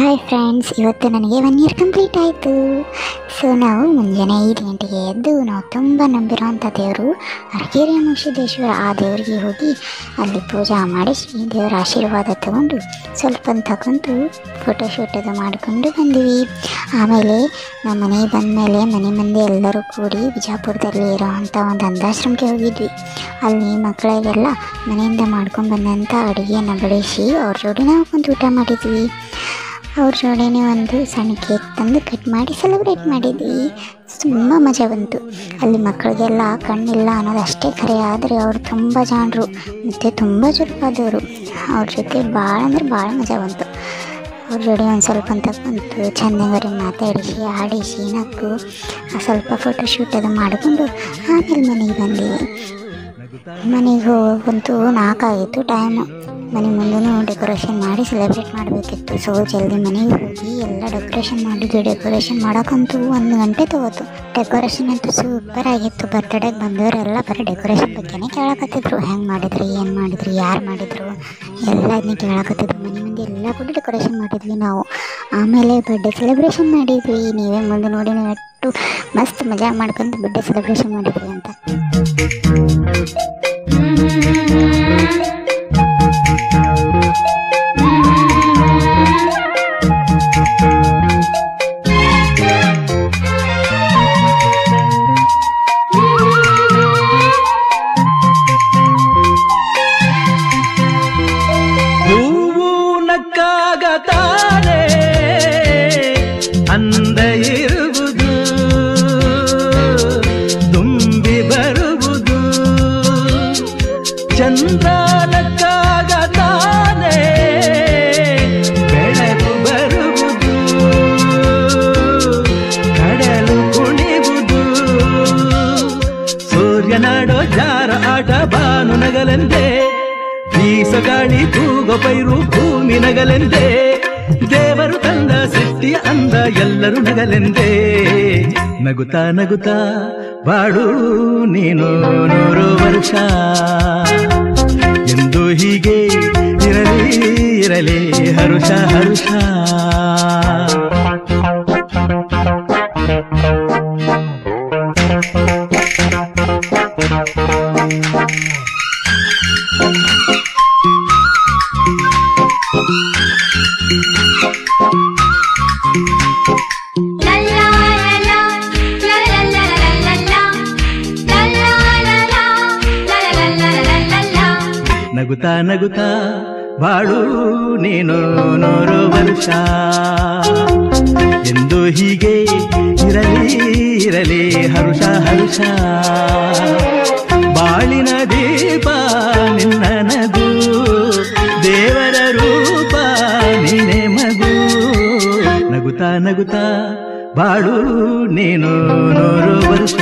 Hi friends, ಇವತ್ತು ನನಗೆ 1 year complete ಆಯಿತು. ಸೊ ನಾವು ಮುಂಜಾನೆ 5 ಗಂಟೆಗೆ ಎದ್ದು ನಾವು ತುಂಬ ನಂಬಿರೋವಂಥ ದೇವರು ಅರಕೇರಿ ಅಮೋಘಸಿದ್ದೇಶ್ವರ, ಆ ದೇವರಿಗೆ ಹೋಗಿ ಅಲ್ಲಿ ಪೂಜೆ ಮಾಡಿಸಿ ದೇವರ ಆಶೀರ್ವಾದ ತಗೊಂಡು ಸ್ವಲ್ಪ ತಗೊಂಡು ಫೋಟೋಶೂಟ್ ಅದು ಮಾಡಿಕೊಂಡು ಬಂದ್ವಿ. ಆಮೇಲೆ ನಮ್ಮ ಮನೆಗೆ ಬಂದಮೇಲೆ ಮನೆ ಮಂದಿ ಎಲ್ಲರೂ ಕೂಡಿ ಬಿಜಾಪುರದಲ್ಲಿ ಇರೋವಂಥ ಒಂದು ಅಂಧಾಶ್ರಮಕ್ಕೆ ಹೋಗಿದ್ವಿ. ಅಲ್ಲಿ ಮಕ್ಕಳಿಗೆಲ್ಲ ಮನೆಯಿಂದ ಮಾಡ್ಕೊಂಡು ಬಂದಂಥ ಅಡುಗೆಯನ್ನು ಬಡಿಸಿ ಅವ್ರ ಜೋಡಿ ನಾವು ಕುಂತು ಊಟ ಮಾಡಿದ್ವಿ. ಅವ್ರ ಜೋಡಿನೇ ಒಂದು ಸಣ್ಣ ಕೇಕ್ ತಂದು ಕಟ್ ಮಾಡಿ ಸೆಲೆಬ್ರೇಟ್ ಮಾಡಿದ್ವಿ. ತುಂಬ ಮಜಾ ಬಂತು. ಅಲ್ಲಿ ಮಕ್ಕಳಿಗೆಲ್ಲ ಕಣ್ಣಿಲ್ಲ ಅನ್ನೋದು ಅಷ್ಟೇ ಖರೆ, ಆದರೆ ಅವರು ತುಂಬ ಜಾಣರು ಮತ್ತು ತುಂಬ ಚುರುಕಾದವರು. ಅವ್ರ ಜೊತೆ ಭಾಳ ಅಂದ್ರೆ ಭಾಳ ಮಜಾ ಬಂತು. ಅವ್ರ ಜೋಡಿ ಒಂದು ಸ್ವಲ್ಪ ಅಂತ ಕುಂತು ಚೆಂದಂಗರಿ ಮಾತಾಡಿಸಿ ಆಡಿಸಿ ನಕ್ಕು ಸ್ವಲ್ಪ ಫೋಟೋಶೂಟ್ ಅದು ಮಾಡಿಕೊಂಡು ಆಮೇಲೆ ಮನೆಗೆ ಬಂದೀವಿ. ಮನೆಗೆ ಹೋಗಂತೂ 4 ಆಗಿತ್ತು ಟೈಮು. ಮನೆ ಮುಂದೂ ಡೆಕೋರೇಷನ್ ಮಾಡಿ ಸೆಲೆಬ್ರೇಟ್ ಮಾಡಬೇಕಿತ್ತು. ಸೊ ಜಲ್ದಿ ಮನೆಗೆ ಹೋಗಿ ಎಲ್ಲ ಡೆಕೋರೇಷನ್ ಮಾಡಿದ್ವಿ. ಡೆಕೋರೇಷನ್ ಮಾಡೋಕ್ಕಂತೂ 1 ಗಂಟೆ ತಗೋತು. ಡೆಕೋರೇಷನ್ ಅಂತೂ ಸೂಪರ್ ಆಗಿತ್ತು. ಬರ್ತ್ಡೇಗೆ ಬಂದವರೆಲ್ಲ ಬರೀ ಡೆಕೋರೇಷನ್ ಬಗ್ಗೆನೇ ಕೇಳಕತ್ತಿದ್ರು. ಹೆಂಗೆ ಮಾಡಿದ್ರಿ, ಏನು ಮಾಡಿದ್ರಿ, ಯಾರು ಮಾಡಿದರು ಎಲ್ಲ ಅದನ್ನೇ ಕೇಳಕತ್ತಿದ್ರು. ಮನೆ ಮಂದಿ ಎಲ್ಲ ಕೂಡ ಡೆಕೋರೇಷನ್ ಮಾಡಿದ್ವಿ ನಾವು. ಆಮೇಲೆ ಬರ್ಡೇ ಸೆಲೆಬ್ರೇಷನ್ ಮಾಡಿದ್ವಿ. ನೀವೇ ಮುಂದೆ ನೋಡಿ ನಾವು ಎಷ್ಟು ಮಸ್ತ್ ಮಜಾ ಮಾಡ್ಕೊಂಡು ಬರ್ಡೇ ಸೆಲೆಬ್ರೇಷನ್ ಮಾಡಿದ್ವಿ ಅಂತ. ನಕ್ಕಾಗತಾನೆ ಅಂದ ಇರುವುದು, ತುಂಬಿ ಬರುವುದು. ಚಂದ್ರ ನಕ್ಕಾಗತಾನೆ ಬೆಳಕು ಬರುವುದು, ಕಡಲು ಕುಣಿವುದು. ಸೂರ್ಯನಾಡೋ ಜಾರ ಆಟ ಬಾನು ನಗಲೆಂದೇ, ಬೀಸಗಾಳಿ ತೂಗೋ ಪೈರು ಭೂಮಿ ನಗಲೆಂದೇ. ದೇವರು ತಂದ ಸೃಷ್ಟಿಯ ಅಂದ ಎಲ್ಲರೂ ನಗಲೆಂದೇ. ನಗುತ್ತಾ ನಗುತ್ತಾ ಬಾಳು ನೀನು 100 ವರ್ಷ ಎಂದು ಹೀಗೆ ಇರಲಿ ಇರಲಿ ಹರುಷ ಹರುಷ. ನಗುತ್ತಾ ನಗುತ್ತಾ ಬಾಳು ನೀನು 100 ವರ್ಷ ಎಂದು ಹೀಗೆ ಇರಲಿ ಇರಲಿ ಹರುಷ ಹರುಷ. ಬಾಳಿನ ದೀಪ ನಿನ್ನ ನಗು, ದೇವರ ರೂಪ ನೀನೆ ಮಗು. ನಗುತ್ತಾ ನಗುತ್ತಾ ಬಾಳು ನೀನು 100 ವರ್ಷ.